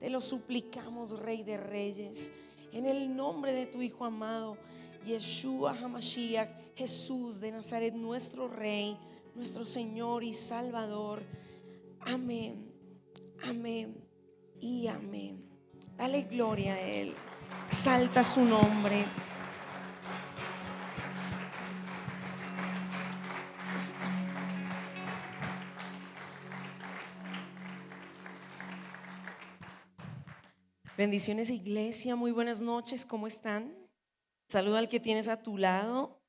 Te lo suplicamos, Rey de Reyes, en el nombre de tu Hijo amado, Yeshua HaMashiach, Jesús de Nazaret, nuestro Rey, nuestro Señor y Salvador. Amén, amén y amén. Dale gloria a Él, exalta su nombre. Bendiciones, iglesia, muy buenas noches, ¿cómo están? Saluda al que tienes a tu lado,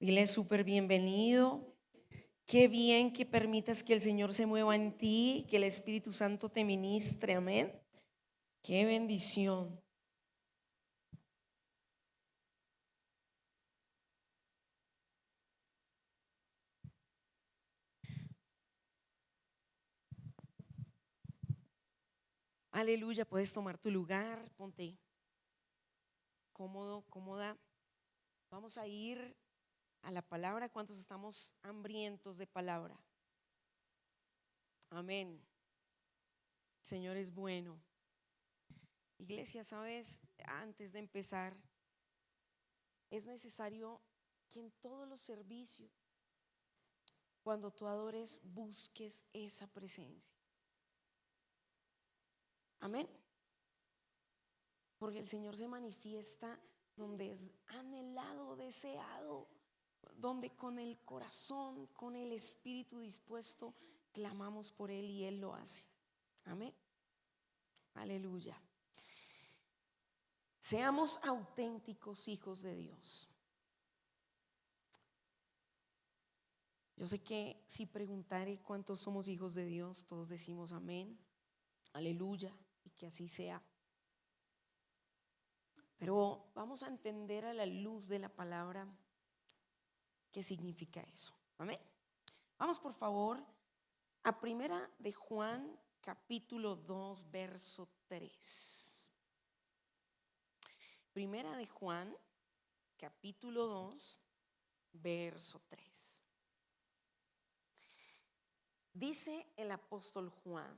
dile súper bienvenido. Qué bien que permitas que el Señor se mueva en ti, que el Espíritu Santo te ministre, amén. Qué bendición. Aleluya, puedes tomar tu lugar, ponte cómodo, cómoda. Vamos a ir a la palabra. ¿Cuántos estamos hambrientos de palabra? Amén. El Señor es bueno. Iglesia, sabes, antes de empezar, es necesario que en todos los servicios, cuando tú adores, busques esa presencia. Amén. Porque el Señor se manifiesta donde es anhelado, deseado, donde con el corazón, con el espíritu dispuesto, clamamos por Él y Él lo hace. Amén. Aleluya. Seamos auténticos hijos de Dios. Yo sé que si preguntare cuántos somos hijos de Dios, todos decimos amén, aleluya, y que así sea. Pero vamos a entender a la luz de la palabra qué significa eso. Amén. Vamos por favor a Primera de Juan, capítulo 2, verso 3. Primera de Juan, capítulo 2, verso 3. Dice el apóstol Juan: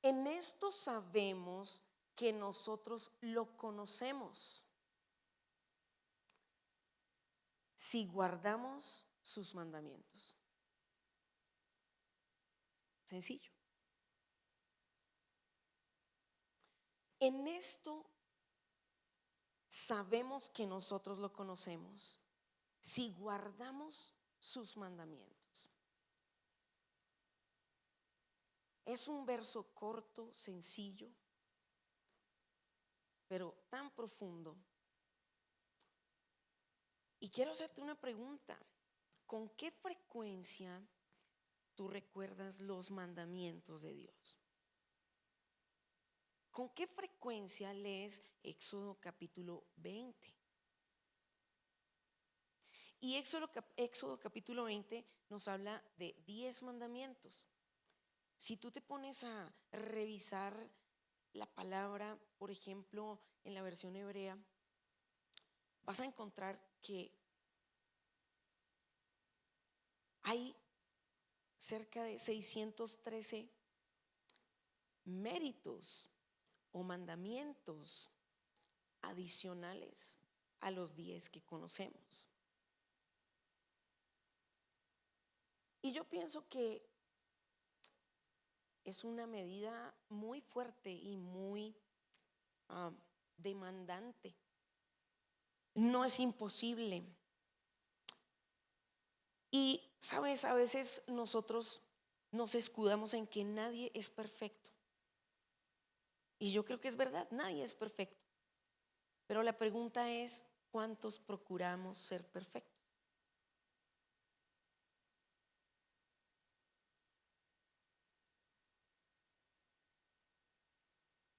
en esto sabemos que nosotros lo conocemos, si guardamos sus mandamientos. Sencillo. En esto sabemos que nosotros lo conocemos, si guardamos sus mandamientos. Es un verso corto, sencillo, pero tan profundo. Y quiero hacerte una pregunta: ¿con qué frecuencia tú recuerdas los mandamientos de Dios? ¿Con qué frecuencia lees Éxodo capítulo 20? Y Éxodo capítulo 20 nos habla de 10 mandamientos. Si tú te pones a revisar la palabra, por ejemplo, en la versión hebrea, vas a encontrar que hay cerca de 613 méritos o mandamientos adicionales a los 10 que conocemos. Y yo pienso que es una medida muy fuerte y muy demandante. No es imposible. Y sabes, a veces nosotros nos escudamos en que nadie es perfecto. Y yo creo que es verdad, nadie es perfecto. Pero la pregunta es, ¿cuántos procuramos ser perfectos?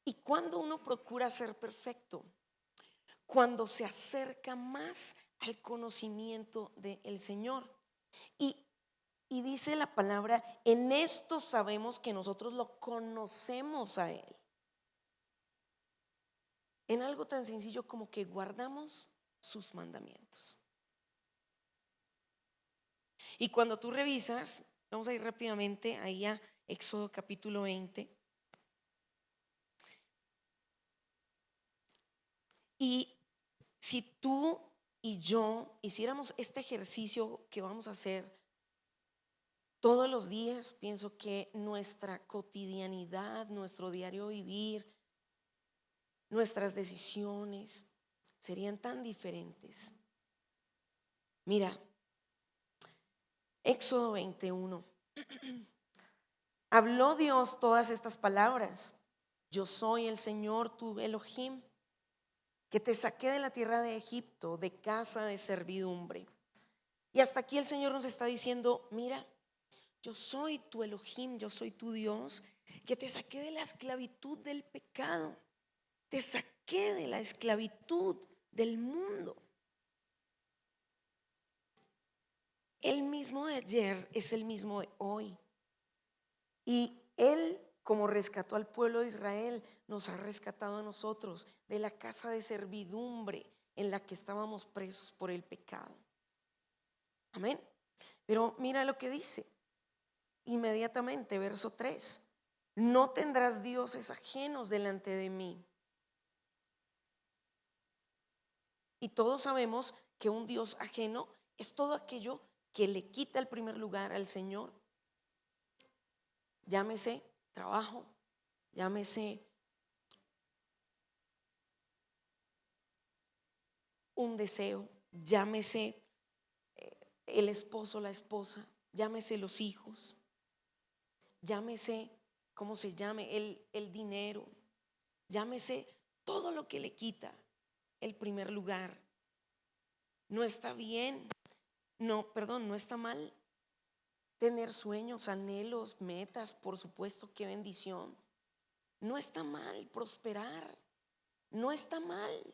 ¿Y cuando uno procura ser perfecto? Cuando se acerca más al conocimiento del Señor. Y, y dice la palabra, en esto sabemos que nosotros lo conocemos a Él. En algo tan sencillo como que guardamos sus mandamientos. Y cuando tú revisas, vamos a ir rápidamente ahí a Éxodo capítulo 20. Y si tú y yo hiciéramos este ejercicio que vamos a hacer todos los días, pienso que nuestra cotidianidad, nuestro diario vivir, nuestras decisiones serían tan diferentes. Mira, Éxodo 21. Habló Dios todas estas palabras. Yo soy el Señor tu Elohim, que te saqué de la tierra de Egipto, de casa de servidumbre. Y hasta aquí el Señor nos está diciendo, mira, yo soy tu Elohim, yo soy tu Dios, que te saqué de la esclavitud del pecado, te saqué de la esclavitud del mundo. El mismo de ayer es el mismo de hoy. Y Él, como rescató al pueblo de Israel, nos ha rescatado a nosotros de la casa de servidumbre en la que estábamos presos por el pecado. Amén. Pero mira lo que dice inmediatamente, verso 3. No tendrás dioses ajenos delante de mí. Y todos sabemos que un Dios ajeno es todo aquello que le quita el primer lugar al Señor. Llámese trabajo, llámese un deseo, llámese el esposo, la esposa, llámese los hijos, llámese cómo se llame, el dinero, llámese todo lo que le quita el primer lugar. No está bien, no está mal tener sueños, anhelos, metas, por supuesto, qué bendición. No está mal prosperar, no está mal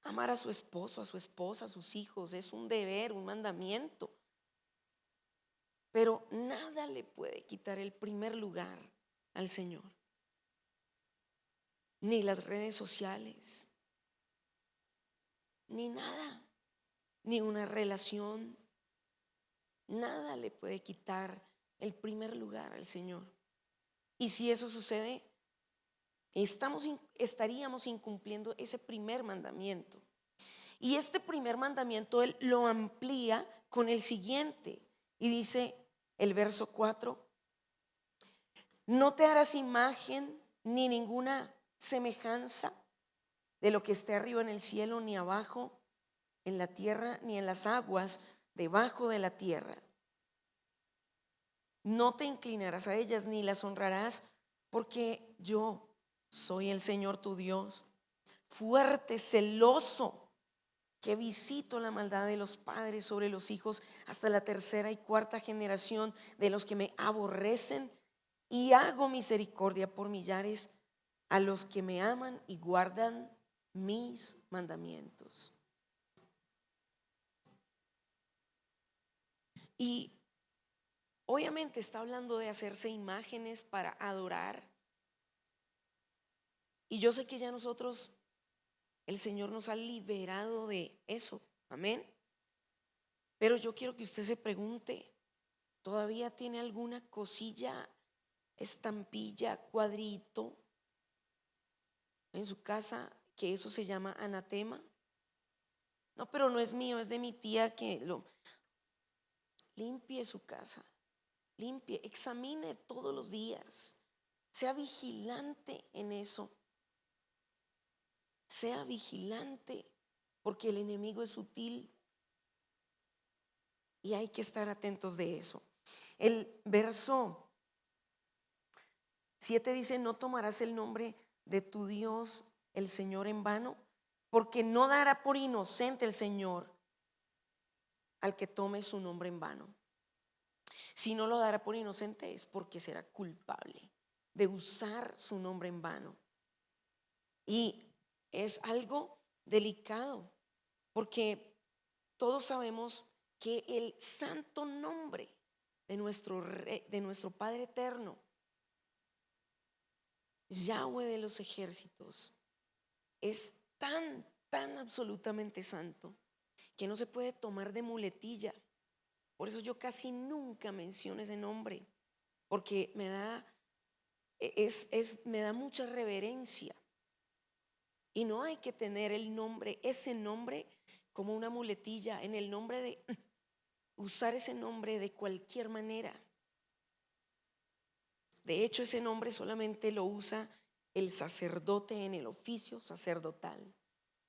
amar a su esposo, a su esposa, a sus hijos, es un deber, un mandamiento. Pero nada le puede quitar el primer lugar al Señor. Ni las redes sociales, ni nada, ni una relación. Nada le puede quitar el primer lugar al Señor. Y si eso sucede, estaríamos incumpliendo ese primer mandamiento. Y este primer mandamiento Él lo amplía con el siguiente. Y dice el verso 4, no te harás imagen ni ninguna semejanza de lo que esté arriba en el cielo, ni abajo en la tierra, ni en las aguas debajo de la tierra. No te inclinarás a ellas ni las honrarás, porque yo soy el Señor tu Dios, fuerte, celoso, que visito la maldad de los padres sobre los hijos hasta la tercera y cuarta generación de los que me aborrecen, y hago misericordia por millares a los que me aman y guardan mis mandamientos. Y obviamente está hablando de hacerse imágenes para adorar. Y yo sé que ya nosotros, el Señor nos ha liberado de eso. Amén. Pero yo quiero que usted se pregunte, ¿todavía tiene alguna cosilla, estampilla, cuadrito en su casa que eso se llama anatema? No, pero no es mío, es de mi tía que lo limpie su casa, limpie, examine todos los días, sea vigilante en eso, sea vigilante, porque el enemigo es sutil y hay que estar atentos de eso. El verso 7 dice, no tomarás el nombre de tu Dios, el Señor, en vano, porque no dará por inocente el Señor al que tome su nombre en vano. Si no lo dará por inocente es porque será culpable de usar su nombre en vano. Y es algo delicado, porque todos sabemos que el santo nombre de nuestro Padre eterno, Yahweh de los ejércitos, es tan absolutamente santo que no se puede tomar de muletilla. Por eso yo casi nunca menciono ese nombre, porque me da me da mucha reverencia. Y no hay que tener ese nombre como una muletilla, en el nombre de usar ese nombre de cualquier manera. De hecho, ese nombre solamente lo usa el sacerdote en el oficio sacerdotal.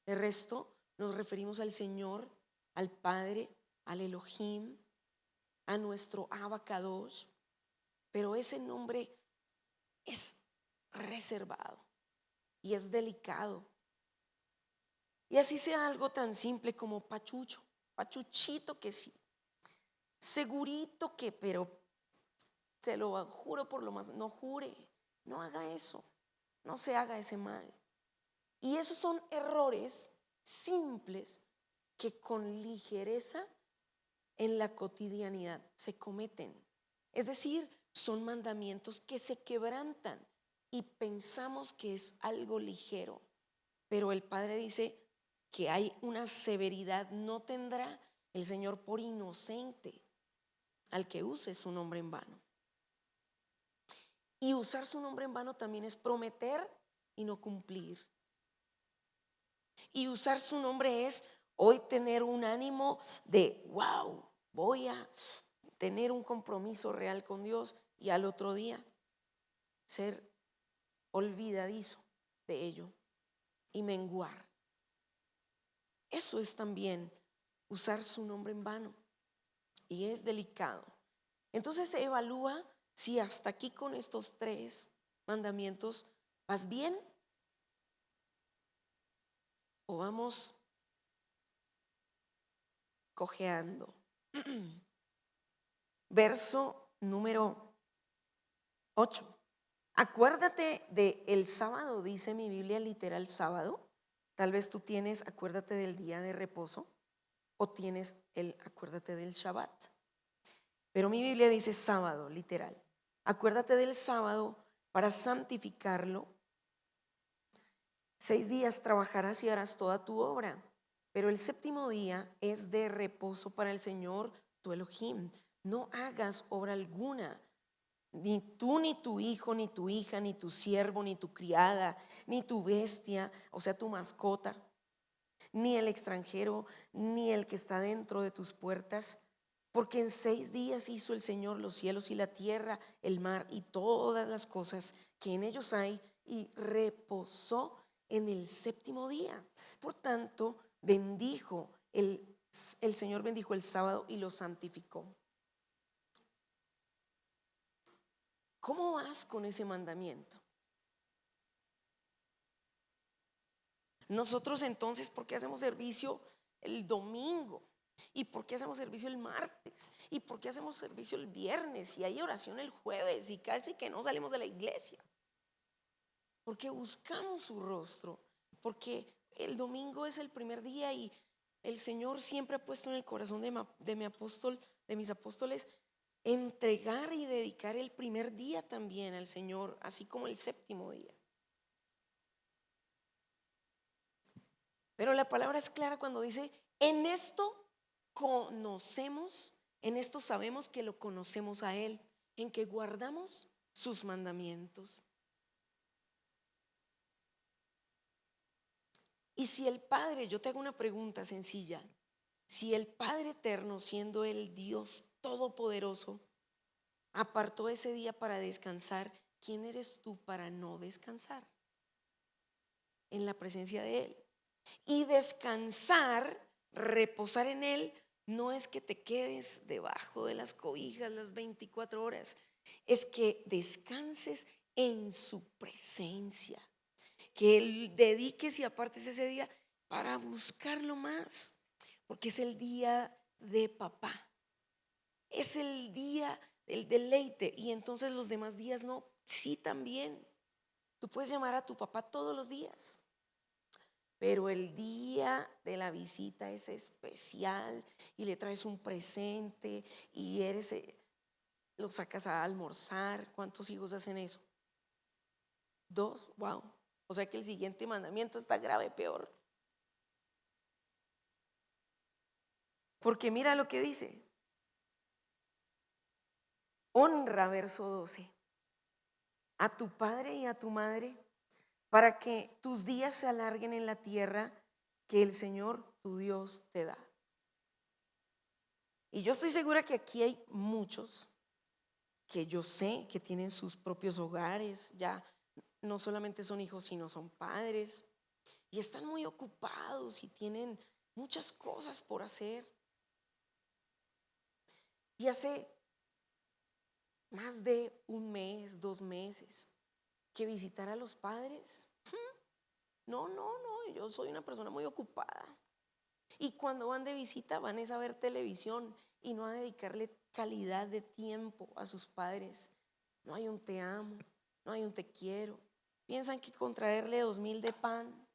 De resto, nos referimos al Señor, al Padre, al Elohim, a nuestro Abacados, pero ese nombre es reservado y es delicado. Y así sea algo tan simple como Pachucho, Pachuchito que sí, segurito que, pero se lo juro por lo más, no jure, no haga eso, no se haga ese mal. Y esos son errores simples que con ligereza en la cotidianidad se cometen. Es decir, son mandamientos que se quebrantan y pensamos que es algo ligero, pero el Padre dice que hay una severidad, no tendrá el Señor por inocente al que use su nombre en vano. Y usar su nombre en vano también es prometer y no cumplir. Y usar su nombre es hoy tener un ánimo de, wow, voy a tener un compromiso real con Dios, y al otro día ser olvidadizo de ello y menguar. Eso es también usar su nombre en vano y es delicado. Entonces se evalúa si hasta aquí con estos 3 mandamientos vas bien o vamos cojeando. Verso número 8. Acuérdate de el sábado, dice mi Biblia literal sábado. Tal vez tú tienes, acuérdate del día de reposo, o tienes acuérdate del Shabbat. Pero mi Biblia dice sábado, literal. Acuérdate del sábado para santificarlo. 6 días trabajarás y harás toda tu obra, pero el séptimo día es de reposo para el Señor tu Elohim. No hagas obra alguna, ni tú, ni tu hijo, ni tu hija, ni tu siervo, ni tu criada, ni tu bestia, o sea, tu mascota, ni el extranjero, ni el que está dentro de tus puertas. Porque en 6 días hizo el Señor los cielos y la tierra, el mar y todas las cosas que en ellos hay, y reposó en el séptimo día. Por tanto, el Señor bendijo el sábado y lo santificó. ¿Cómo vas con ese mandamiento? Nosotros entonces, ¿por qué hacemos servicio el domingo? ¿Y por qué hacemos servicio el martes? ¿Y por qué hacemos servicio el viernes? Y hay oración el jueves y casi que no salimos de la iglesia. Porque buscamos su rostro, porque el domingo es el primer día y el Señor siempre ha puesto en el corazón de mis apóstoles, entregar y dedicar el primer día también al Señor, así como el séptimo día. Pero la palabra es clara cuando dice, en esto conocemos, en esto sabemos que lo conocemos a Él, en que guardamos sus mandamientos. Y si el Padre, yo te hago una pregunta sencilla, si el Padre eterno, siendo el Dios todopoderoso, apartó ese día para descansar, ¿quién eres tú para no descansar en la presencia de Él? Y descansar, reposar en Él, no es que te quedes debajo de las cobijas las 24 horas, es que descanses en su presencia, que Él dediques y apartes ese día para buscarlo más, porque es el día de papá, es el día del deleite, y entonces los demás días no. Sí, también tú puedes llamar a tu papá todos los días, pero el día de la visita es especial y le traes un presente y lo sacas a almorzar. ¿Cuántos hijos hacen eso? 2, wow. O sea que el siguiente mandamiento está grave, peor. Porque mira lo que dice. Honra, verso 12, a tu padre y a tu madre, para que tus días se alarguen en la tierra que el Señor tu Dios te da. Y yo estoy segura que aquí hay muchos que yo sé que tienen sus propios hogares, ya no solamente son hijos, sino son padres, y están muy ocupados y tienen muchas cosas por hacer. Y hace más de un mes, 2 meses, que visitar a los padres. No, yo soy una persona muy ocupada. Y cuando van de visita van a ver televisión y no a dedicarle calidad de tiempo a sus padres. No hay un te amo, no hay un te quiero. Piensan que con traerle 2,000 de pan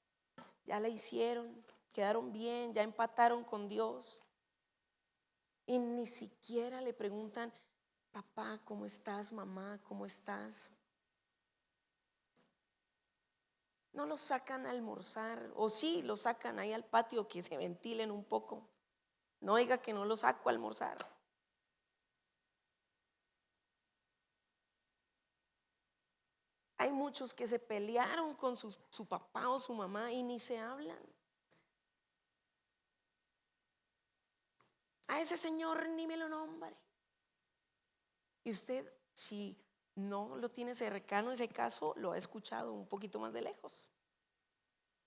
ya la hicieron, quedaron bien, ya empataron con Dios. Y ni siquiera le preguntan: papá, ¿cómo estás? Mamá, ¿cómo estás? No los sacan a almorzar, o sí, los sacan ahí al patio que se ventilen un poco. No oiga que no los saco a almorzar. Hay muchos que se pelearon con su papá o su mamá y ni se hablan. A ese señor ni me lo nombre. Y usted, si no lo tiene cercano, ese caso lo ha escuchado un poquito más de lejos.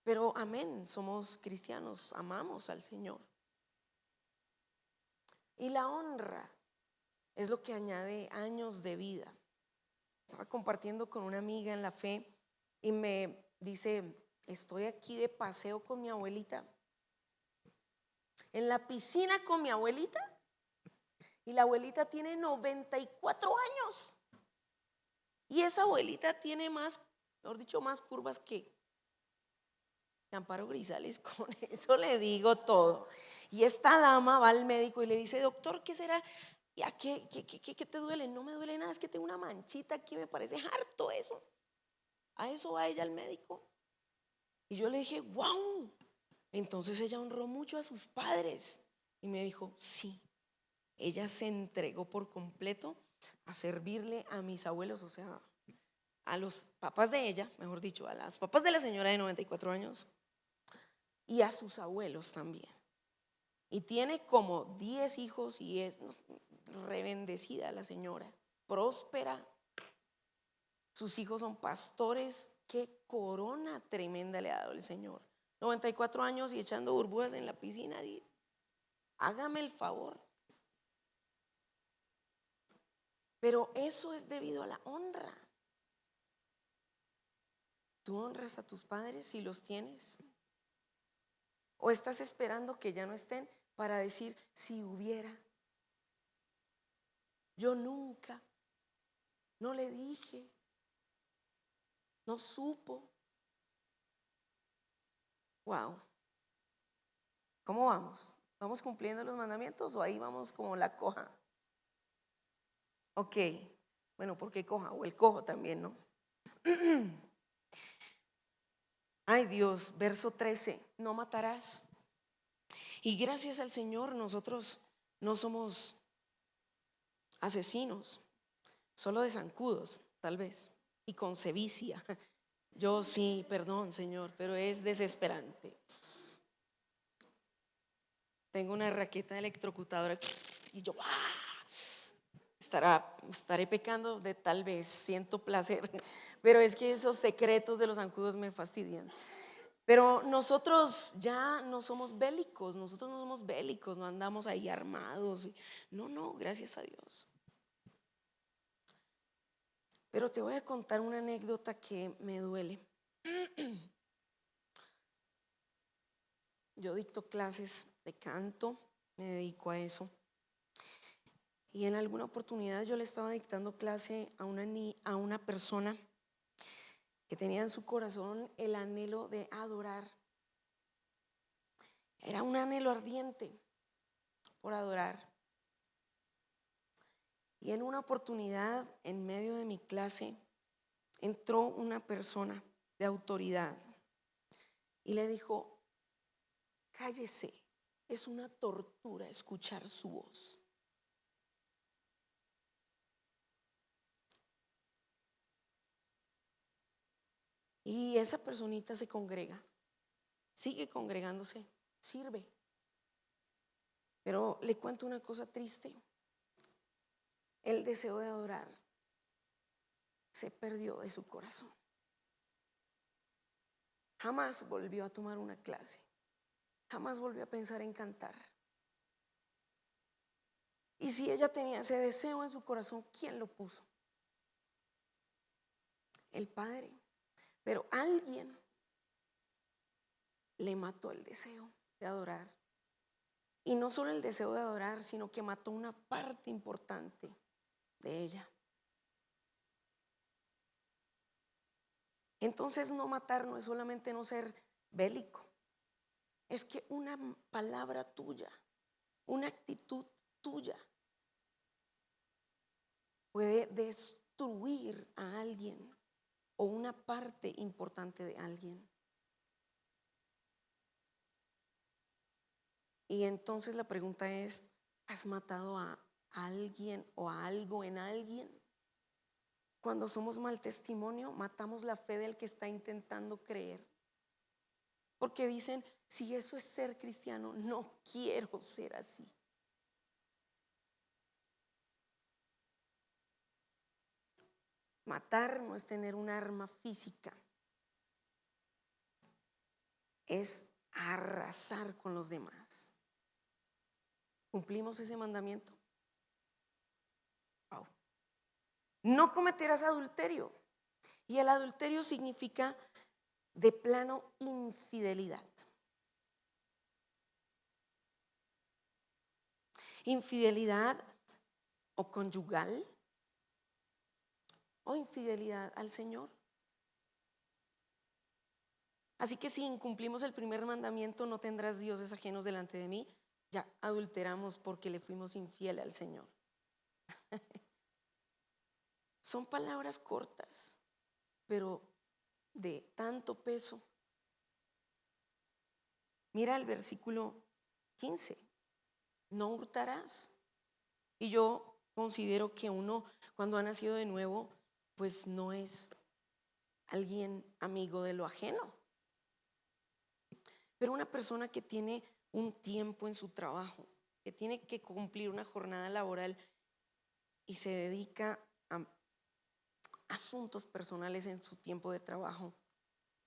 Pero amén, somos cristianos, amamos al Señor. Y la honra es lo que añade años de vida. Estaba compartiendo con una amiga en la fe y me dice: estoy aquí de paseo con mi abuelita, en la piscina con mi abuelita, y la abuelita tiene 94 años. Y esa abuelita tiene más, mejor dicho, más curvas que Amparo Grisales. Con eso le digo todo. Y esta dama va al médico y le dice: doctor, ¿qué será? ¿Ya qué te duele? No me duele nada, es que tengo una manchita aquí, me parece harto eso. A eso va ella al médico. Y yo le dije: wow. Entonces ella honró mucho a sus padres. Y me dijo: sí, ella se entregó por completo a servirle a mis abuelos, o sea, a los papás de ella, mejor dicho, a las papás de la señora de 94 años y a sus abuelos también. Y tiene como 10 hijos y es rebendecida la señora, próspera. Sus hijos son pastores. Qué corona tremenda le ha dado el Señor. 94 años y echando burbujas en la piscina. Hágame el favor. Pero eso es debido a la honra. ¿Tú honras a tus padres si los tienes? ¿O estás esperando que ya no estén para decir: si hubiera? Yo nunca, no le dije, no supo. Wow. ¿Cómo vamos? ¿Vamos cumpliendo los mandamientos o ahí vamos como la coja? Ok, bueno, porque coja, o el cojo también, ¿no? Ay Dios, verso 13, no matarás. Y gracias al Señor nosotros no somos asesinos, solo de zancudos, tal vez, y con sevicia. Yo sí, perdón, Señor, pero es desesperante. Tengo una raqueta electrocutadora y yo estaré pecando de tal vez, siento placer, pero es que esos secretos de los zancudos me fastidian. Pero nosotros ya no somos bélicos, no andamos ahí armados. No, gracias a Dios. Pero te voy a contar una anécdota que me duele. Yo dicto clases de canto, me dedico a eso. Y en alguna oportunidad yo le estaba dictando clase a una persona que tenía en su corazón el anhelo de adorar. Era un anhelo ardiente por adorar. Y en una oportunidad, en medio de mi clase, entró una persona de autoridad y le dijo: cállese, es una tortura escuchar su voz. Y esa personita se congrega, sigue congregándose, sirve. Pero le cuento una cosa triste. El deseo de adorar se perdió de su corazón. Jamás volvió a tomar una clase. Jamás volvió a pensar en cantar. Y si ella tenía ese deseo en su corazón, ¿quién lo puso? El Padre. Pero alguien le mató el deseo de adorar. Y no solo el deseo de adorar, sino que mató una parte importante de ella. Entonces no matar no es solamente no ser bélico. Es que una palabra tuya, una actitud tuya puede destruir a alguien o una parte importante de alguien. Y entonces la pregunta es, ¿has matado a alguien o a algo en alguien? Cuando somos mal testimonio, matamos la fe del que está intentando creer. Porque dicen, si eso es ser cristiano, no quiero ser así. Matar no es tener un arma física, es arrasar con los demás. ¿Cumplimos ese mandamiento? Wow. No cometerás adulterio. Y el adulterio significa de plano infidelidad. Infidelidad o conyugal o infidelidad al Señor. Así que si incumplimos el primer mandamiento, no tendrás dioses ajenos delante de mí. Ya adulteramos porque le fuimos infiel al Señor. Son palabras cortas, pero de tanto peso. Mira el versículo 15. No hurtarás. Y yo considero que uno, cuando ha nacido de nuevo, pues no es alguien amigo de lo ajeno. Pero una persona que tiene un tiempo en su trabajo, que tiene que cumplir una jornada laboral y se dedica a asuntos personales en su tiempo de trabajo,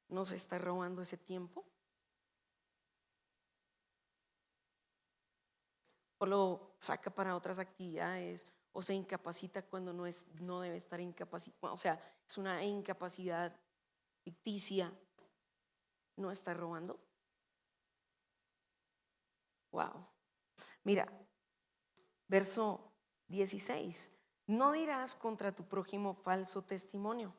¿no se está robando ese tiempo? ¿O lo saca para otras actividades? ¿O se incapacita cuando no debe estar incapacitado? O sea, es una incapacidad ficticia. ¿No está robando? Wow. Mira, verso 16. No dirás contra tu prójimo falso testimonio.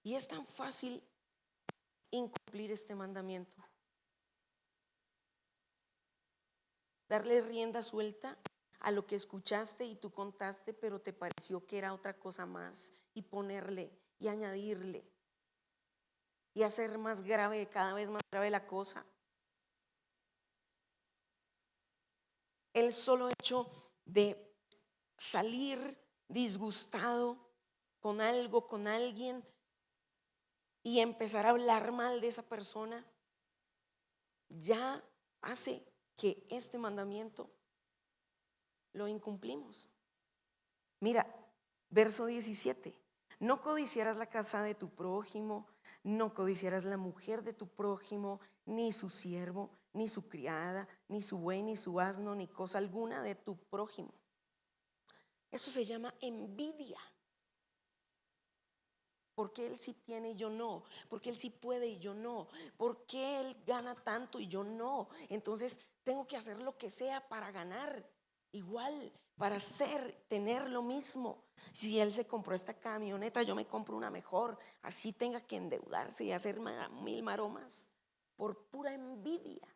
Y es tan fácil incumplir este mandamiento. Darle rienda suelta a lo que escuchaste y tú contaste, pero te pareció que era otra cosa más, y ponerle y añadirle y hacer más grave, cada vez más grave la cosa. El solo hecho de salir disgustado con algo, con alguien, y empezar a hablar mal de esa persona, ya hace que este mandamiento lo incumplimos. Mira, verso 17. No codiciarás la casa de tu prójimo, no codiciarás la mujer de tu prójimo, ni su siervo, ni su criada, ni su buey, ni su asno, ni cosa alguna de tu prójimo. Eso se llama envidia. Porque él sí tiene y yo no, porque él sí puede y yo no, porque él gana tanto y yo no. Entonces tengo que hacer lo que sea para ganar igual, para tener lo mismo. Si él se compró esta camioneta, yo me compro una mejor, así tenga que endeudarse y hacer mil maromas por pura envidia.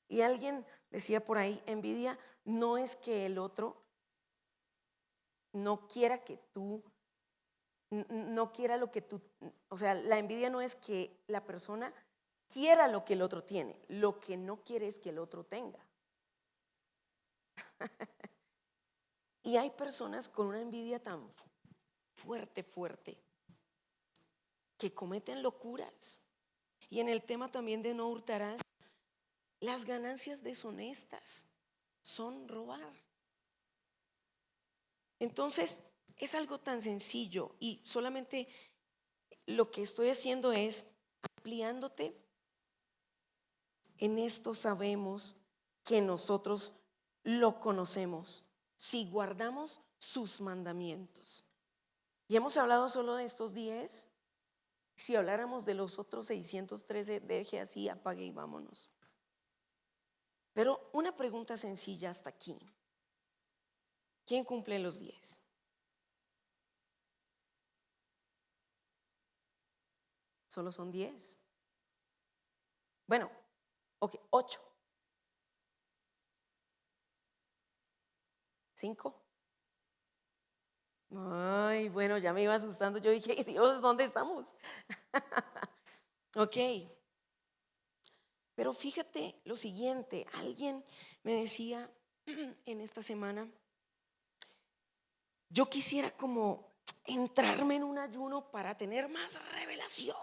Y alguien decía por ahí, envidia no es que el otro no quiera que tú no quiera lo que tú, o sea, la envidia no es que la persona quiera lo que el otro tiene, lo que no quiere es que el otro tenga. Y hay personas con una envidia tan fuerte, fuerte, que cometen locuras. Y en el tema también de no hurtarás, las ganancias deshonestas son robar. Entonces, es algo tan sencillo y solamente lo que estoy haciendo es ampliándote. En esto sabemos que nosotros lo conocemos si guardamos sus mandamientos. Y hemos hablado solo de estos 10. Si habláramos de los otros 613, deje así, apague y vámonos. Pero una pregunta sencilla hasta aquí. ¿Quién cumple los 10? Solo son 10. Bueno, ok, 8. 5. Ay, bueno, ya me iba asustando. Yo dije, Dios, ¿dónde estamos? Ok. Pero fíjate lo siguiente, alguien me decía en esta semana, yo quisiera como entrarme en un ayuno para tener más revelación,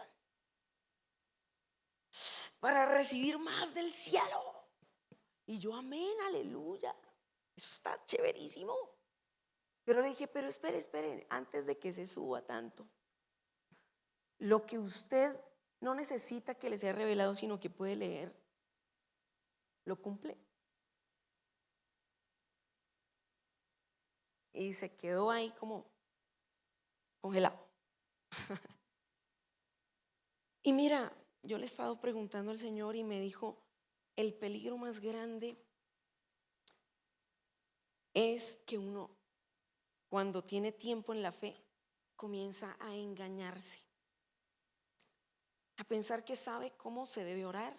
para recibir más del cielo. Y yo, amén, aleluya, eso está chéverísimo. Pero le dije, pero espere, antes de que se suba tanto, lo que usted no necesita que le sea revelado, sino que puede leer, lo cumple. Y se quedó ahí como congelado. Y mira, yo le he estado preguntando al Señor y me dijo, el peligro más grande es que uno, cuando tiene tiempo en la fe, comienza a engañarse, a pensar que sabe cómo se debe orar,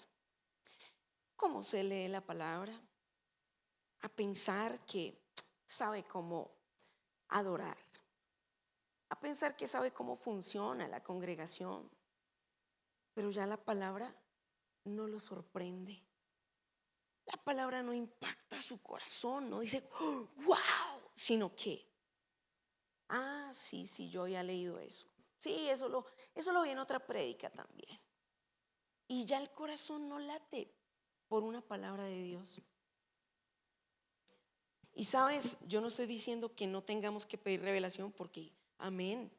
cómo se lee la palabra, a pensar que sabe cómo adorar, a pensar que sabe cómo funciona la congregación, pero ya la palabra no lo sorprende. La palabra no impacta su corazón, no dice, oh, wow, sino que, sí, yo había leído eso. Sí, eso lo vi en otra prédica también. Y ya el corazón no late por una palabra de Dios. Y sabes, yo no estoy diciendo que no tengamos que pedir revelación porque, amén.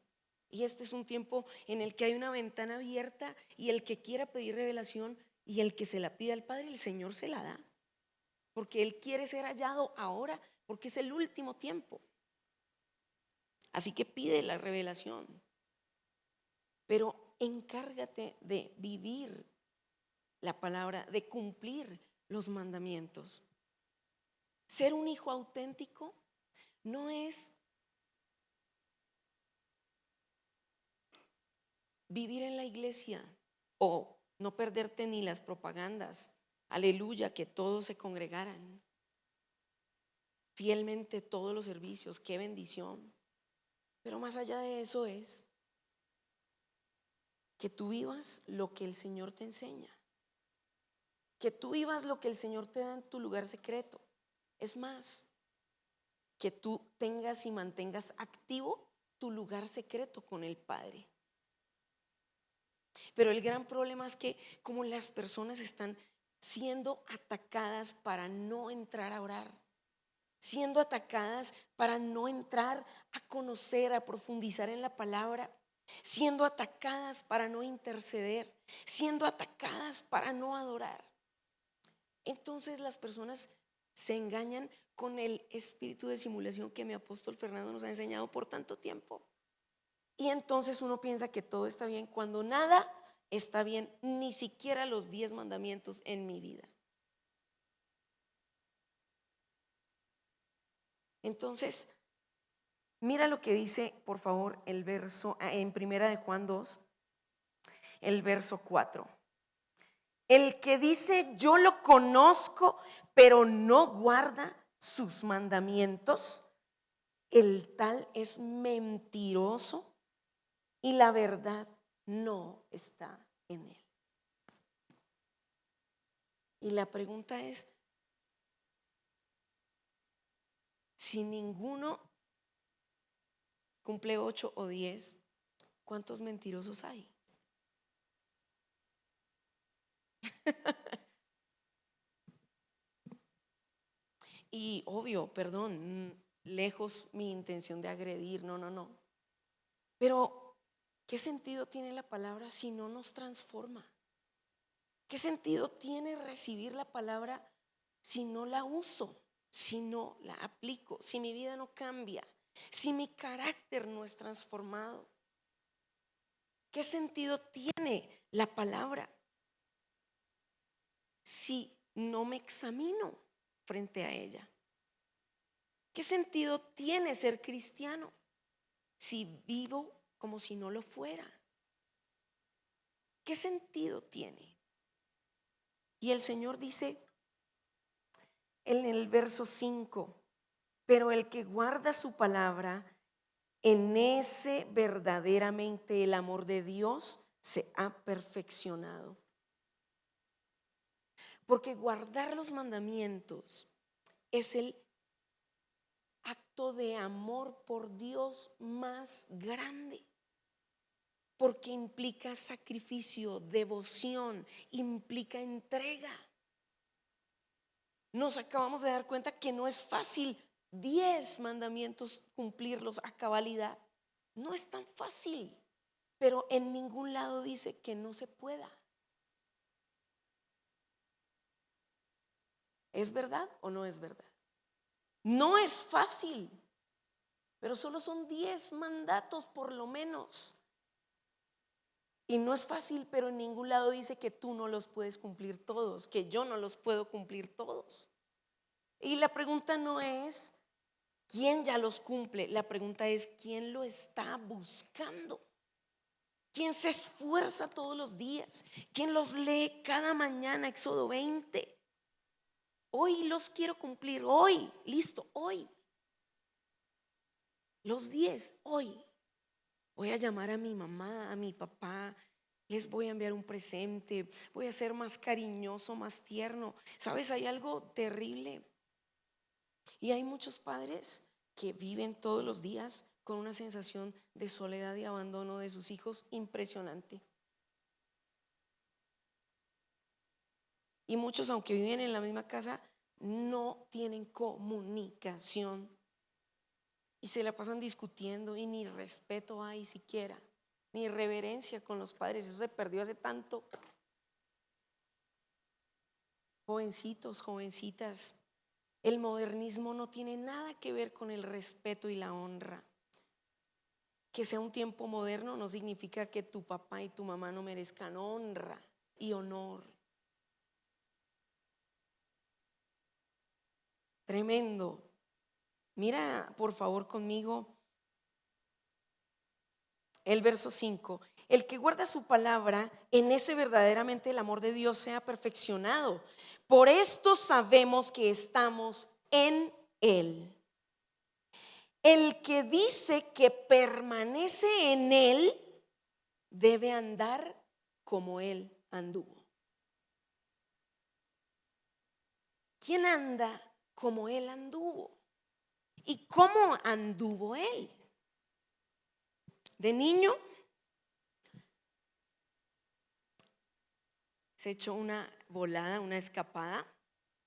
Y este es un tiempo en el que hay una ventana abierta y el que quiera pedir revelación y el que se la pida al Padre, el Señor se la da. Porque Él quiere ser hallado ahora, porque es el último tiempo. Así que pide la revelación, pero encárgate de vivir la palabra, de cumplir los mandamientos. Ser un hijo auténtico no es vivir en la iglesia o no perderte ni las propagandas. Aleluya, que todos se congregaran fielmente todos los servicios, qué bendición. Pero más allá de eso es que tú vivas lo que el Señor te enseña, que tú vivas lo que el Señor te da en tu lugar secreto. Es más, que tú tengas y mantengas activo tu lugar secreto con el Padre. Pero el gran problema es que como las personas están siendo atacadas para no entrar a orar, siendo atacadas para no entrar a conocer, a profundizar en la palabra, siendo atacadas para no interceder, siendo atacadas para no adorar. Entonces las personas se engañan con el espíritu de simulación que mi apóstol Fernando nos ha enseñado por tanto tiempo. Y entonces uno piensa que todo está bien cuando nada está bien, ni siquiera los 10 mandamientos en mi vida. Entonces, mira lo que dice, por favor, el verso en Primera de Juan 2, el verso 4. El que dice yo lo conozco, pero no guarda sus mandamientos, el tal es mentiroso y la verdad no está en él. Y la pregunta es, si ninguno cumple 8 o 10, ¿cuántos mentirosos hay? Y obvio, perdón, lejos mi intención de agredir, no, no, no. Pero, ¿qué sentido tiene la palabra si no nos transforma? ¿Qué sentido tiene recibir la palabra si no la uso, si no la aplico, si mi vida no cambia, si mi carácter no es transformado? ¿Qué sentido tiene la palabra si no me examino frente a ella? ¿Qué sentido tiene ser cristiano si vivo como si no lo fuera? ¿Qué sentido tiene? Y el Señor dice en el verso 5, pero el que guarda su palabra, en ese verdaderamente el amor de Dios se ha perfeccionado. Porque guardar los mandamientos es el acto de amor por Dios más grande. Porque implica sacrificio, devoción, implica entrega. Nos acabamos de dar cuenta que no es fácil 10 mandamientos cumplirlos a cabalidad. No es tan fácil, pero en ningún lado dice que no se pueda. ¿Es verdad o no es verdad? No es fácil, pero solo son 10 mandatos por lo menos. Y no es fácil, pero en ningún lado dice que tú no los puedes cumplir todos, que yo no los puedo cumplir todos. Y la pregunta no es quién ya los cumple, la pregunta es quién lo está buscando, quién se esfuerza todos los días, quién los lee cada mañana, Éxodo 20. Hoy los quiero cumplir, hoy, listo, hoy. Los 10, hoy. Voy a llamar a mi mamá, a mi papá, les voy a enviar un presente, voy a ser más cariñoso, más tierno. ¿Sabes? Hay algo terrible. Y hay muchos padres que viven todos los días con una sensación de soledad y abandono de sus hijos impresionante. Y muchos, aunque viven en la misma casa, no tienen comunicación y se la pasan discutiendo y ni respeto hay siquiera, ni reverencia con los padres. Eso se perdió hace tanto. Jovencitos, jovencitas, el modernismo no tiene nada que ver con el respeto y la honra. Que sea un tiempo moderno no significa que tu papá y tu mamá no merezcan honra y honor. Tremendo. Mira, por favor, conmigo el verso 5. El que guarda su palabra, en ese verdaderamente el amor de Dios sea perfeccionado. Por esto sabemos que estamos en Él. El que dice que permanece en Él debe andar como Él anduvo. ¿Quién anda como Él anduvo? ¿Y cómo anduvo Él? De niño se echó una volada, una escapada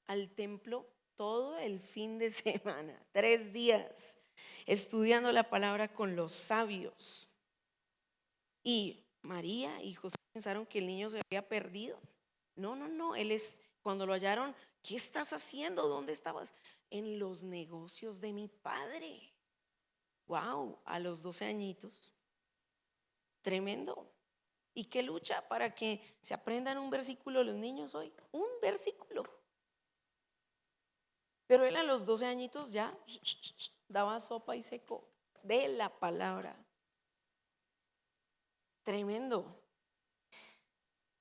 al templo todo el fin de semana, 3 días, estudiando la palabra con los sabios. Y María y José pensaron que el niño se había perdido. No, no, no, cuando lo hallaron, ¿qué estás haciendo? ¿Dónde estabas? En los negocios de mi padre. Wow, a los 12 añitos. Tremendo. ¿Y qué lucha para que se aprendan un versículo los niños hoy? Un versículo. Pero él a los 12 añitos ya daba sopa y seco de la palabra. Tremendo.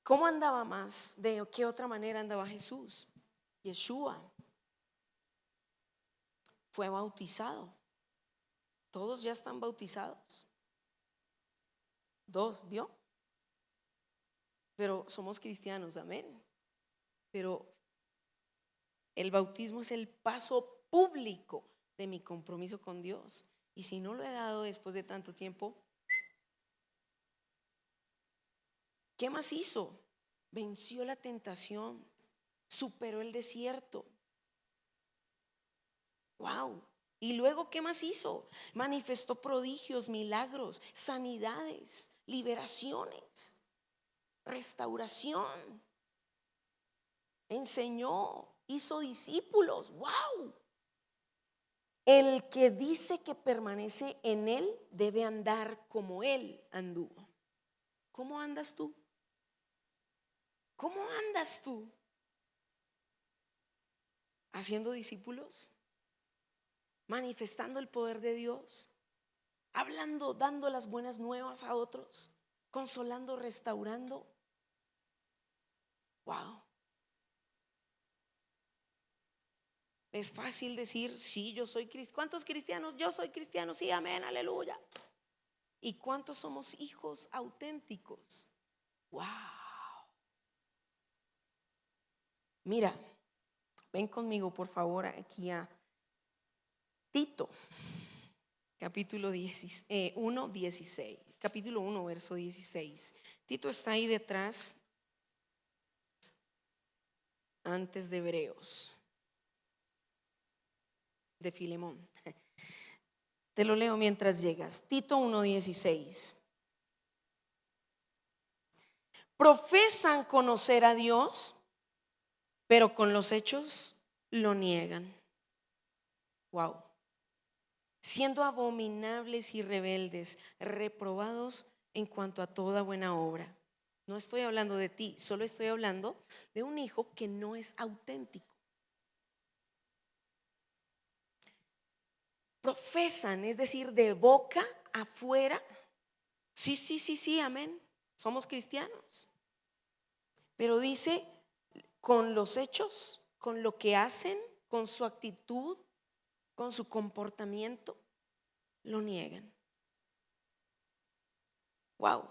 ¿Cómo andaba más? ¿De qué otra manera andaba Jesús? Yeshua fue bautizado. Todos ya están bautizados. 2, ¿vio? Pero somos cristianos, amén. Pero el bautismo es el paso público de mi compromiso con Dios. Y si no lo he dado después de tanto tiempo, ¿qué más hizo? Venció la tentación, superó el desierto. Wow. Y luego, ¿qué más hizo? Manifestó prodigios, milagros, sanidades, liberaciones, restauración. Enseñó, hizo discípulos. Wow. El que dice que permanece en él debe andar como él anduvo. ¿Cómo andas tú? ¿Cómo andas tú? ¿Haciendo discípulos? ¿Manifestando el poder de Dios? ¿Hablando, dando las buenas nuevas a otros? ¿Consolando, restaurando? Wow. Es fácil decir, sí, yo soy cristiano. ¿Cuántos cristianos? Yo soy cristiano, sí, amén, aleluya. ¿Y cuántos somos hijos auténticos? Wow. Mira, ven conmigo por favor aquí a Tito, capítulo 1, 16. Capítulo 1, verso 16. Tito está ahí detrás, antes de Hebreos, de Filemón. Te lo leo mientras llegas. Tito 1:16. Profesan conocer a Dios, pero con los hechos lo niegan. Wow. Siendo abominables y rebeldes, reprobados en cuanto a toda buena obra. No estoy hablando de ti, solo estoy hablando de un hijo que no es auténtico. Profesan, es decir, de boca afuera. Sí, sí, sí, sí, amén. Somos cristianos. Pero dice, con los hechos, con lo que hacen, con su actitud, con su comportamiento, lo niegan. Wow.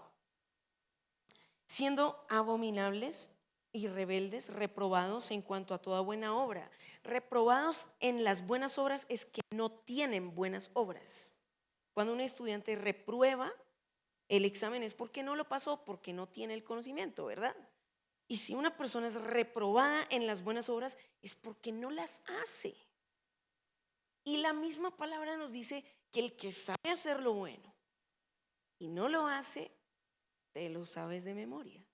Siendo abominables y rebeldes, reprobados en cuanto a toda buena obra. Reprobados en las buenas obras es que no tienen buenas obras. Cuando un estudiante reprueba el examen es porque no lo pasó, porque no tiene el conocimiento, ¿verdad? Y si una persona es reprobada en las buenas obras es porque no las hace. Y la misma palabra nos dice que el que sabe hacer lo bueno y no lo hace, te lo sabes de memoria.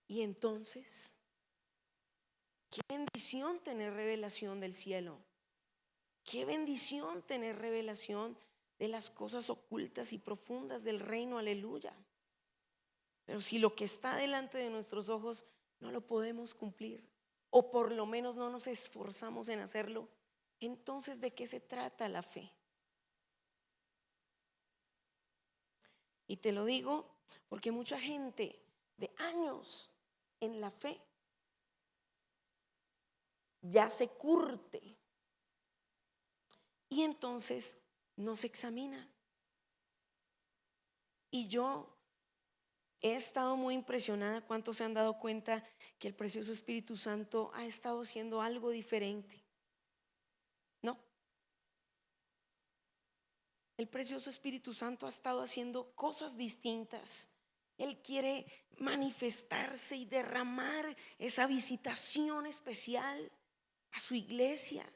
Y entonces, qué bendición tener revelación del cielo. Qué bendición tener revelación de las cosas ocultas y profundas del reino, aleluya. Pero si lo que está delante de nuestros ojos no lo podemos cumplir, o por lo menos no nos esforzamos en hacerlo, entonces ¿de qué se trata la fe? Y te lo digo porque mucha gente de años en la fe ya se curte y entonces no se examina. Y yo he estado muy impresionada. ¿Cuántos se han dado cuenta que el precioso Espíritu Santo ha estado haciendo algo diferente? No, el precioso Espíritu Santo ha estado haciendo cosas distintas. Él quiere manifestarse y derramar esa visitación especial a su iglesia,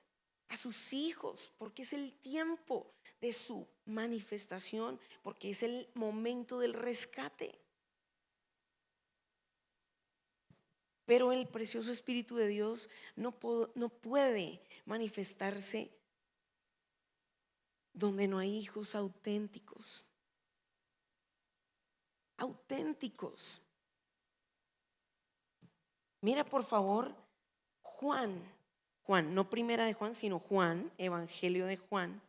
a sus hijos, porque es el tiempo de su manifestación, porque es el momento del rescate. Pero el precioso Espíritu de Dios no puede manifestarse donde no hay hijos auténticos. Auténticos. Mira por favor Juan, no primera de Juan, sino Juan, Evangelio de Juan,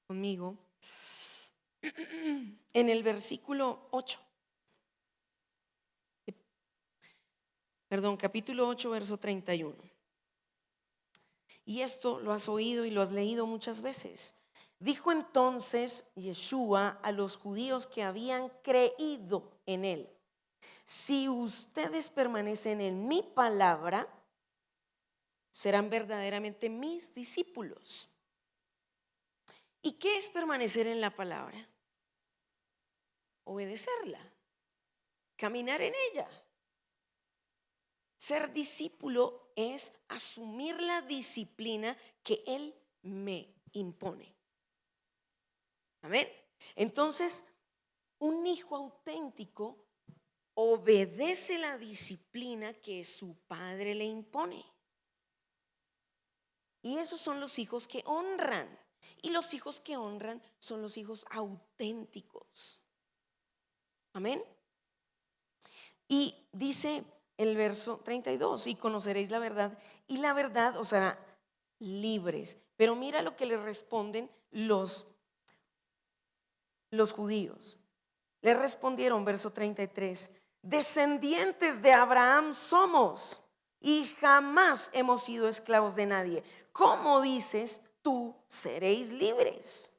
conmigo, en el versículo 8, capítulo 8, verso 31. Y esto lo has oído y lo has leído muchas veces. Dijo entonces Yeshua a los judíos que habían creído en él: si ustedes permanecen en mi palabra, serán verdaderamente mis discípulos ¿Y qué es permanecer en la palabra? Obedecerla, caminar en ella. Ser discípulo es asumir la disciplina que Él me impone. Amén. Entonces, un hijo auténtico obedece la disciplina que su padre le impone. Y esos son los hijos que honran. Y los hijos que honran son los hijos auténticos. Amén. Y dice el verso 32, y conoceréis la verdad, y la verdad os hará libres. Pero mira lo que le responden los judíos. Le respondieron, verso 33, descendientes de Abraham somos y jamás hemos sido esclavos de nadie. ¿Cómo dices tú seréis libres?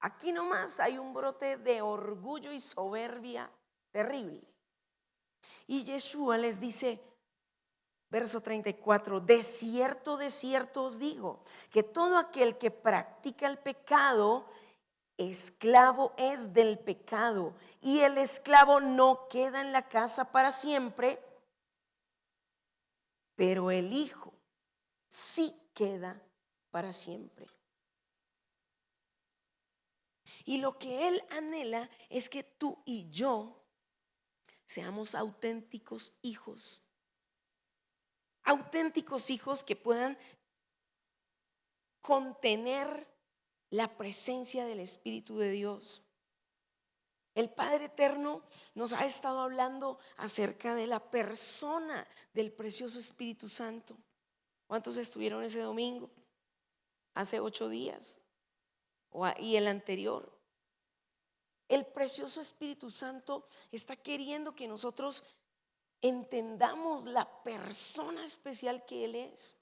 Aquí nomás hay un brote de orgullo y soberbia terrible. Y Yeshua les dice, verso 34, de cierto os digo, que todo aquel que practica el pecado, esclavo es del pecado, y el esclavo no queda en la casa para siempre, pero el hijo sí queda para siempre. Y lo que Él anhela es que tú y yo seamos auténticos hijos que puedan contener la presencia del Espíritu de Dios. El Padre Eterno nos ha estado hablando acerca de la persona del precioso Espíritu Santo. ¿Cuántos estuvieron ese domingo? Hace 8 días y el anterior. El precioso Espíritu Santo está queriendo que nosotros entendamos la persona especial que Él es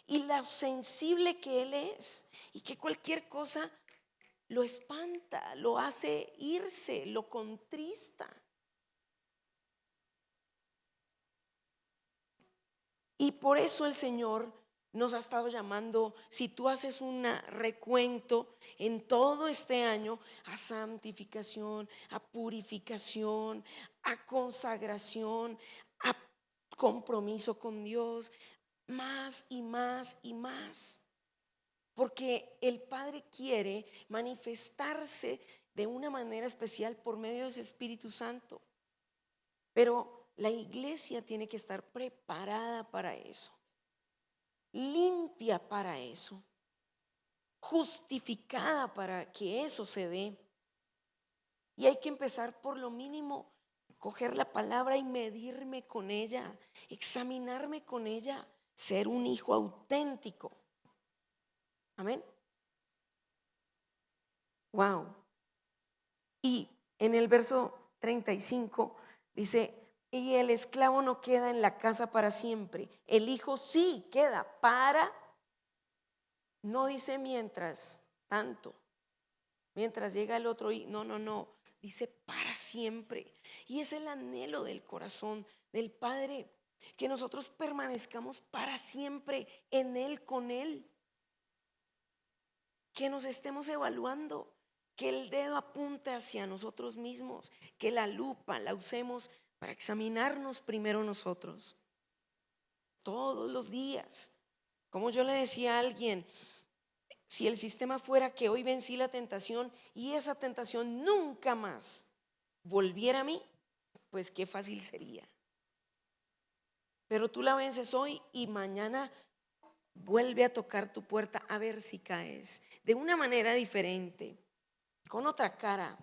y lo sensible que Él es, y que cualquier cosa lo espanta, lo hace irse, lo contrista. Y por eso el Señor nos ha estado llamando, si tú haces un recuento en todo este año, a santificación, a purificación, a consagración, a compromiso con Dios, más y más y más. Porque el Padre quiere manifestarse de una manera especial por medio de ese Espíritu Santo. Pero la iglesia tiene que estar preparada para eso, limpia para eso, justificada para que eso se dé. Y hay que empezar por lo mínimo, coger la palabra y medirme con ella, examinarme con ella, ser un hijo auténtico. Amén. Wow. Y en el verso 35 dice, y el esclavo no queda en la casa para siempre, el hijo sí queda para, no dice mientras tanto, mientras llega el otro, no, dice para siempre. Y es el anhelo del corazón del Padre, que nosotros permanezcamos para siempre en Él, con Él, que nos estemos evaluando, que el dedo apunte hacia nosotros mismos, que la lupa la usemos para examinarnos primero nosotros, todos los días. Como yo le decía a alguien, si el sistema fuera que hoy vencí la tentación y esa tentación nunca más volviera a mí, pues qué fácil sería. Pero tú la vences hoy y mañana vuelve a tocar tu puerta a ver si caes de una manera diferente, con otra cara,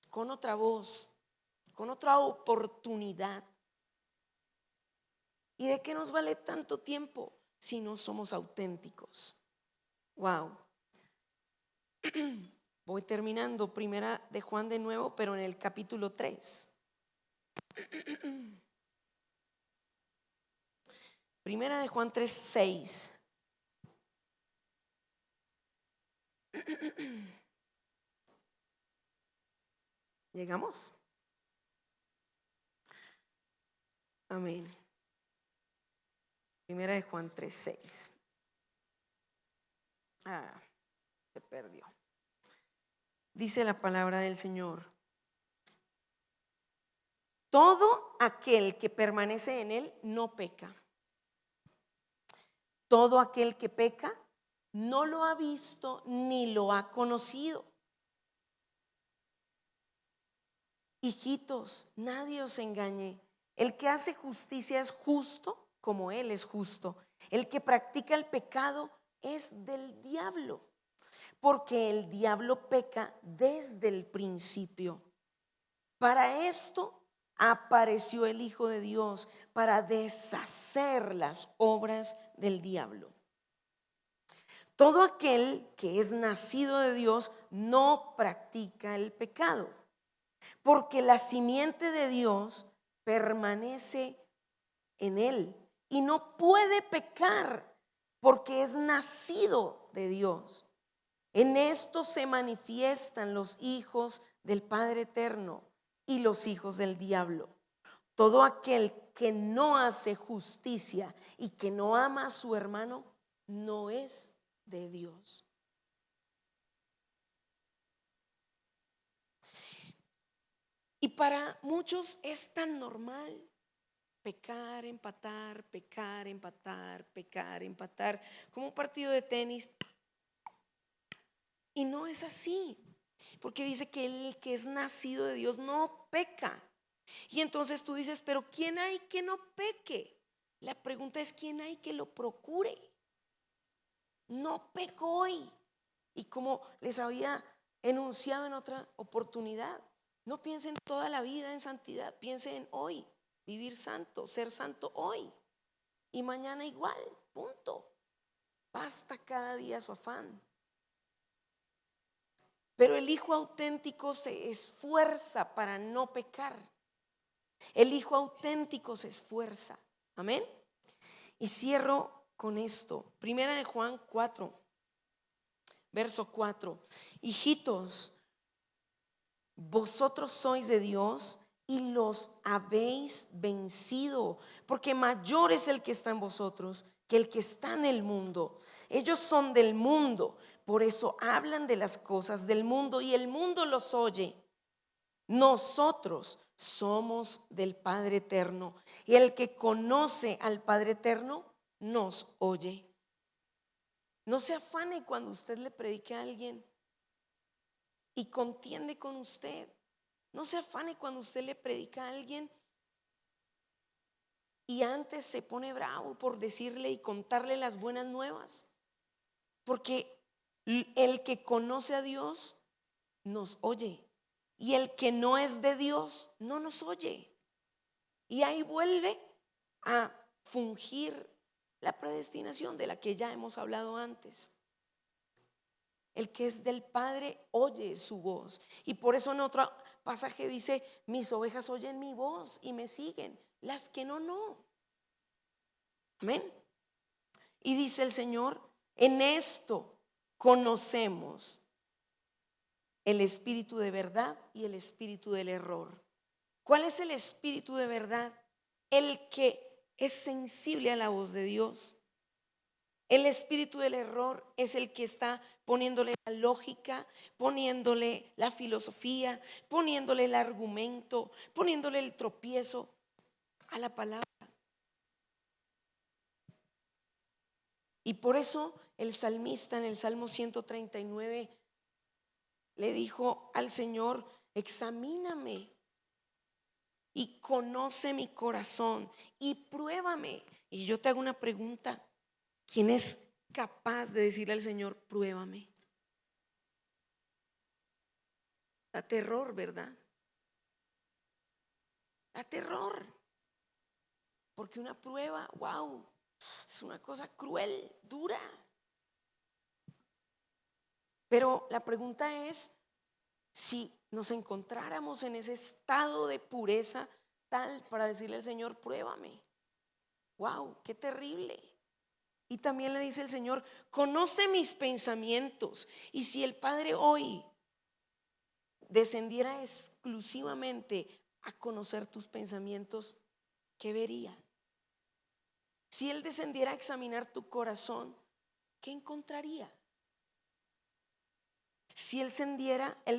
con otra voz, con otra oportunidad. ¿Y de qué nos vale tanto tiempo si no somos auténticos? Wow. Voy terminando, primera de Juan de nuevo, pero en el capítulo 3. Primera de Juan 3:6. ¿Llegamos? Amén. Primera de Juan 3:6. Se perdió. Dice la palabra del Señor: todo aquel que permanece en él no peca. Todo aquel que peca no lo ha visto ni lo ha conocido. Hijitos, nadie os engañe. El que hace justicia es justo como él es justo. El que practica el pecado es del diablo, porque el diablo peca desde el principio. Para esto apareció el Hijo de Dios, para deshacer las obras del diablo. Todo aquel que es nacido de Dios no practica el pecado, porque la simiente de Dios permanece en él y no puede pecar porque es nacido de Dios. En esto se manifiestan los hijos del Padre eterno y los hijos del diablo. Todo aquel que no hace justicia y que no ama a su hermano no es de Dios. Y para muchos es tan normal pecar, empatar, pecar, empatar, pecar, empatar, como un partido de tenis. Y no es así, porque dice que el que es nacido de Dios no peca. Y entonces tú dices, pero ¿quién hay que no peque? La pregunta es, ¿quién hay que lo procure? No peco hoy. Y como les había enunciado en otra oportunidad, no piensen toda la vida en santidad, piensen en hoy, vivir santo, ser santo hoy y mañana igual, punto. Basta cada día su afán. Pero el hijo auténtico se esfuerza para no pecar. El hijo auténtico se esfuerza. Amén. Y cierro con esto. Primera de Juan 4, verso 4. Hijitos, vosotros sois de Dios y los habéis vencido, porque mayor es el que está en vosotros que el que está en el mundo. Ellos son del mundo, por eso hablan de las cosas del mundo y el mundo los oye. Nosotros somos del Padre eterno y el que conoce al Padre eterno nos oye. No se afane cuando usted le predique a alguien y contiende con usted. No se afane cuando usted le predica a alguien y antes se pone bravo por decirle y contarle las buenas nuevas. Porque el que conoce a Dios nos oye y el que no es de Dios no nos oye. Y ahí vuelve a fungir la predestinación de la que ya hemos hablado antes. El que es del Padre oye su voz. Y por eso en otro pasaje dice, mis ovejas oyen mi voz y me siguen. Las que no, no. Amén. Y dice el Señor, en esto conocemos el espíritu de verdad y el espíritu del error. ¿Cuál es el espíritu de verdad? El que es sensible a la voz de Dios. El espíritu del error es el que está poniéndole la lógica, poniéndole la filosofía, poniéndole el argumento, poniéndole el tropiezo a la palabra. Y por eso el salmista en el Salmo 139 le dijo al Señor, examíname y conoce mi corazón y pruébame. Y yo te hago una pregunta, ¿quién es capaz de decirle al Señor, pruébame? Da terror, ¿verdad? Da terror. Porque una prueba, wow, es una cosa cruel, dura. Pero la pregunta es, si nos encontráramos en ese estado de pureza tal para decirle al Señor, pruébame. Wow, qué terrible. Y también le dice el Señor, conoce mis pensamientos. Y si el Padre hoy descendiera exclusivamente a conocer tus pensamientos, ¿qué vería? Si Él descendiera a examinar tu corazón, ¿qué encontraría? Si Él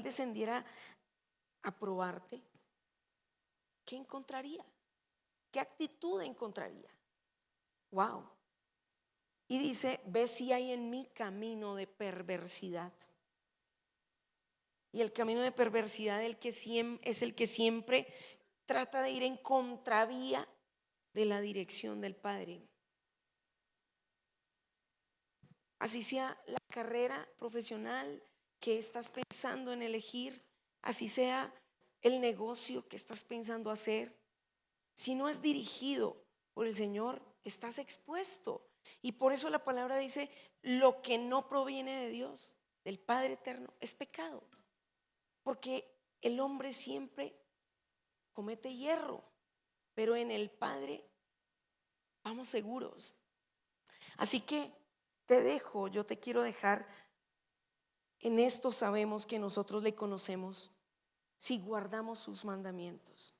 descendiera a probarte, ¿qué encontraría? ¿Qué actitud encontraría? Wow. Y dice, ve si hay en mí camino de perversidad. Y el camino de perversidad es el que siempre trata de ir en contravía de la dirección del Padre. Así sea la carrera profesional que estás pensando en elegir, así sea el negocio que estás pensando hacer, si no es dirigido por el Señor, estás expuesto. Y por eso la palabra dice, lo que no proviene de Dios, del Padre eterno, es pecado. Porque el hombre siempre comete hierro, pero en el Padre vamos seguros. Así que yo te quiero dejar. En esto sabemos que nosotros le conocemos si guardamos sus mandamientos.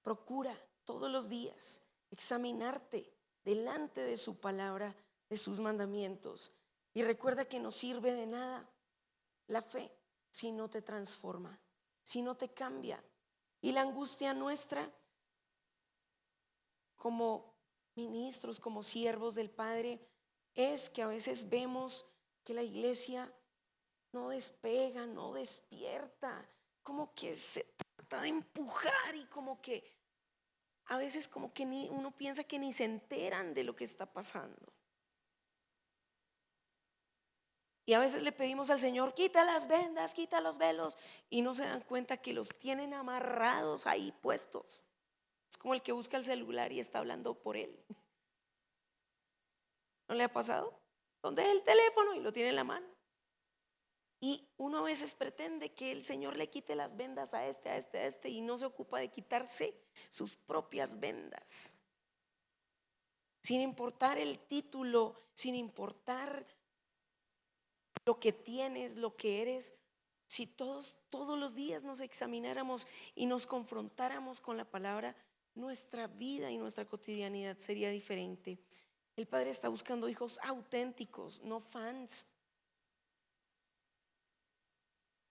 Procura todos los días examinarte delante de su palabra, de sus mandamientos. Y recuerda que no sirve de nada la fe si no te transforma, si no te cambia. Y la angustia nuestra como ministros, como siervos del Padre, es que a veces vemos que la iglesia no despega, no despierta, como que se trata de empujar y como que a veces como que uno piensa que ni se enteran de lo que está pasando. Y a veces le pedimos al Señor, quita las vendas, quita los velos, y no se dan cuenta que los tienen amarrados ahí puestos. Es como el que busca el celular y está hablando por él. ¿No le ha pasado? ¿Dónde es el teléfono? Y lo tiene en la mano. Y uno a veces pretende que el Señor le quite las vendas a este y no se ocupa de quitarse sus propias vendas. Sin importar el título, sin importar lo que tienes, lo que eres, si todos los días nos examináramos y nos confrontáramos con la palabra, nuestra vida y nuestra cotidianidad sería diferente. El Padre está buscando hijos auténticos, no fans.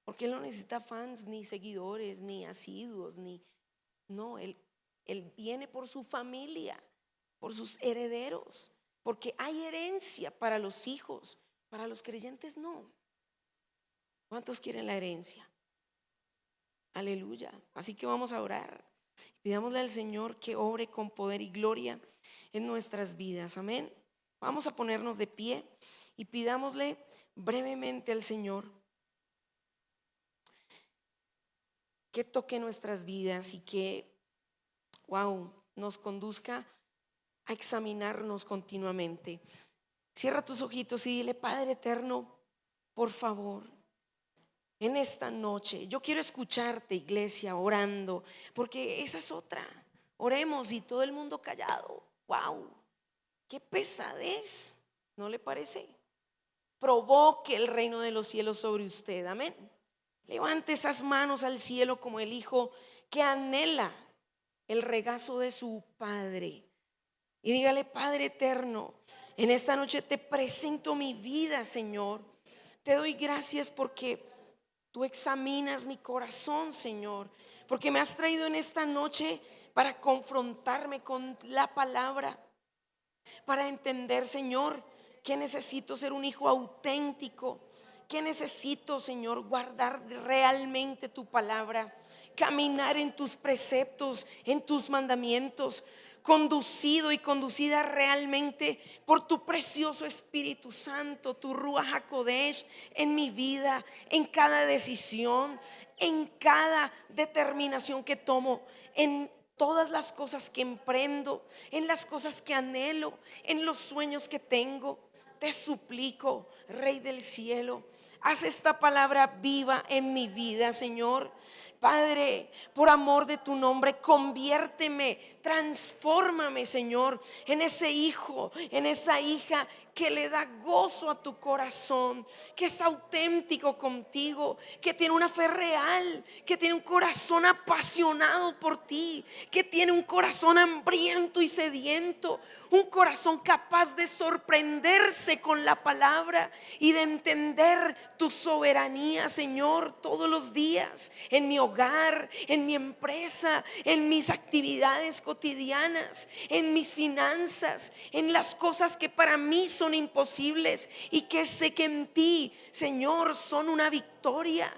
Porque Él no necesita fans, ni seguidores, ni asiduos, no, él viene por su familia, por sus herederos, porque hay herencia para los hijos, para los creyentes no. ¿Cuántos quieren la herencia? Aleluya. Así que vamos a orar. Pidámosle al Señor que obre con poder y gloria en nuestras vidas. Amén. Vamos a ponernos de pie y pidámosle brevemente al Señor que toque nuestras vidas y que, nos conduzca a examinarnos continuamente. Cierra tus ojitos y dile, Padre eterno, por favor, en esta noche, yo quiero escucharte, iglesia, orando, porque esa es otra. Oremos y todo el mundo callado. Qué pesadez, ¿no le parece? Provoque el reino de los cielos sobre usted, amén. Levante esas manos al cielo como el hijo que anhela el regazo de su padre. Y dígale, Padre eterno, en esta noche te presento mi vida, Señor. Te doy gracias porque tú examinas mi corazón, Señor, porque me has traído en esta noche para confrontarme con la palabra, para entender, Señor, que necesito ser un hijo auténtico, que necesito, Señor, guardar realmente tu palabra, caminar en tus preceptos, en tus mandamientos, conducido y conducida realmente por tu precioso Espíritu Santo, tu Ruach HaKodesh en mi vida, en cada decisión, en cada determinación que tomo, en todas las cosas que emprendo, en las cosas que anhelo, en los sueños que tengo. Te suplico, Rey del cielo, haz esta palabra viva en mi vida, Señor. Padre, por amor de tu nombre, conviérteme, transfórmame, Señor, en ese hijo, en esa hija que le da gozo a tu corazón, que es auténtico contigo, que tiene una fe real, que tiene un corazón apasionado por ti, que tiene un corazón hambriento y sediento, un corazón capaz de sorprenderse con la palabra y de entender tu soberanía, Señor, todos los días, en mi hogar, en mi empresa, en mis actividades cotidianas, en mis finanzas, en las cosas que para mí son imposibles y que sé que en ti, Señor, son una victoria.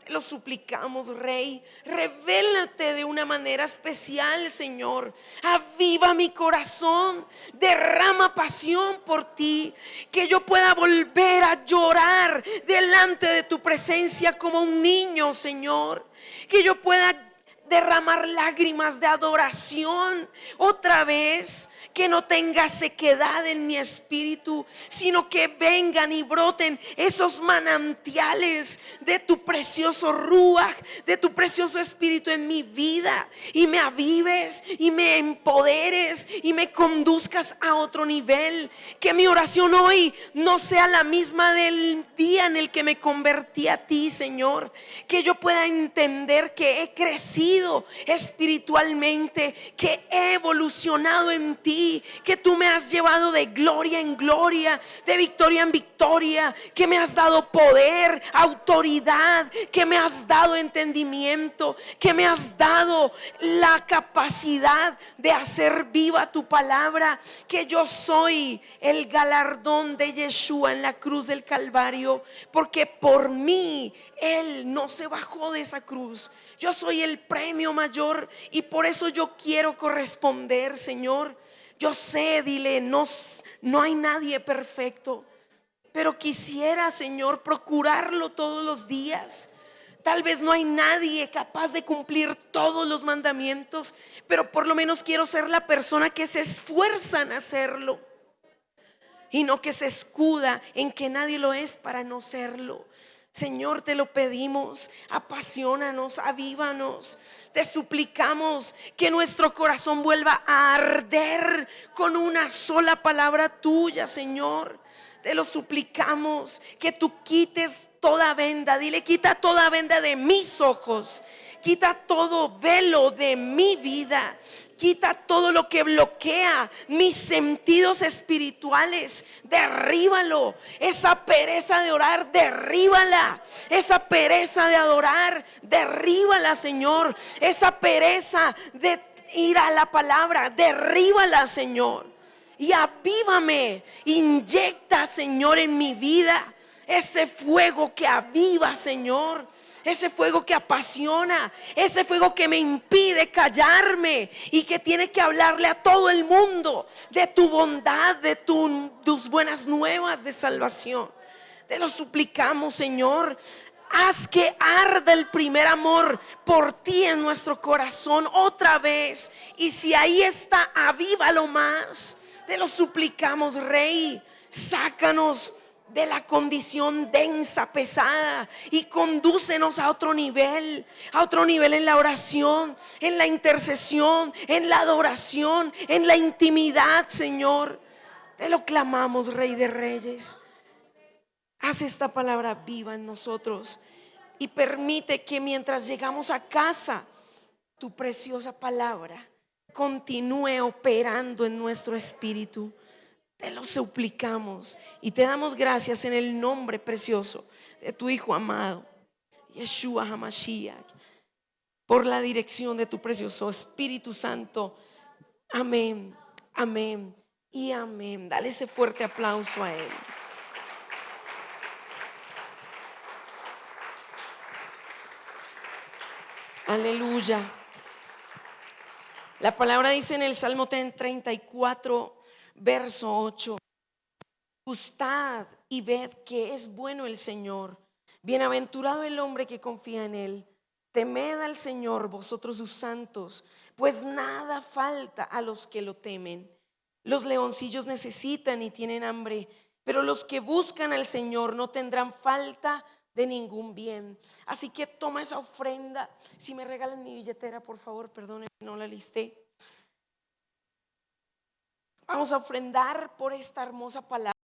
Te lo suplicamos, Rey, revélate de una manera especial, Señor. Aviva mi corazón, derrama pasión por ti, que yo pueda volver a llorar delante de tu presencia como un niño, Señor. Que yo pueda derramar lágrimas de adoración otra vez, que no tenga sequedad en mi espíritu, sino que vengan y broten esos manantiales de tu precioso ruaj, de tu precioso espíritu en mi vida, y me avives y me empoderes y me conduzcas a otro nivel. Que mi oración hoy no sea la misma del día en el que me convertí a ti, Señor. Que yo pueda entender que he crecido espiritualmente, que he evolucionado en ti, que tú me has llevado de gloria en gloria, de victoria en victoria, que me has dado poder, autoridad, que me has dado entendimiento, que me has dado la capacidad de hacer viva tu palabra, que yo soy el galardón de Yeshua en la cruz del Calvario, porque por mí Él no se bajó de esa cruz. Yo soy el premio mayor y por eso yo quiero corresponder, Señor. Yo sé, dile, no hay nadie perfecto, pero quisiera, Señor, procurarlo todos los días. Tal vez no hay nadie capaz de cumplir todos los mandamientos, pero por lo menos quiero ser la persona que se esfuerza en hacerlo y no que se escuda en que nadie lo es para no serlo. Señor, te lo pedimos, apasionanos, avívanos. Te suplicamos que nuestro corazón vuelva a arder con una sola palabra tuya, Señor. Te lo suplicamos, que tú quites toda venda. Dile, quita toda venda de mis ojos. Quita todo velo de mi vida. Quita todo lo que bloquea mis sentidos espirituales. Derríbalo. Esa pereza de orar, derríbala. Esa pereza de adorar, derríbala, Señor. Esa pereza de ir a la palabra, derríbala, Señor. Y avívame, inyecta, Señor, en mi vida ese fuego que aviva, Señor. Ese fuego que apasiona, ese fuego que me impide callarme y que tiene que hablarle a todo el mundo de tu bondad, de tus buenas nuevas de salvación. Te lo suplicamos, Señor. Haz que arda el primer amor por ti en nuestro corazón otra vez. Y si ahí está, avívalo más. Te lo suplicamos, Rey. Sácanos de la condición densa, pesada, y condúcenos a otro nivel en la oración, en la intercesión, en la adoración, en la intimidad, Señor. Te lo clamamos, Rey de Reyes. Haz esta palabra viva en nosotros y permite que mientras llegamos a casa, tu preciosa palabra continúe operando en nuestro espíritu. Te lo suplicamos y te damos gracias en el nombre precioso de tu Hijo amado, Yeshua HaMashiach, por la dirección de tu precioso Espíritu Santo. Amén, amén y amén. Dale ese fuerte aplauso a Él. Aleluya. La palabra dice en el Salmo 34, verso 8: gustad y ved que es bueno el Señor. Bienaventurado el hombre que confía en Él. Temed al Señor, vosotros sus santos, pues nada falta a los que lo temen. Los leoncillos necesitan y tienen hambre, pero los que buscan al Señor no tendrán falta de ningún bien. Así que toma esa ofrenda. Si me regalan mi billetera, por favor, perdónenme, no la listé. Vamos a ofrendar por esta hermosa palabra.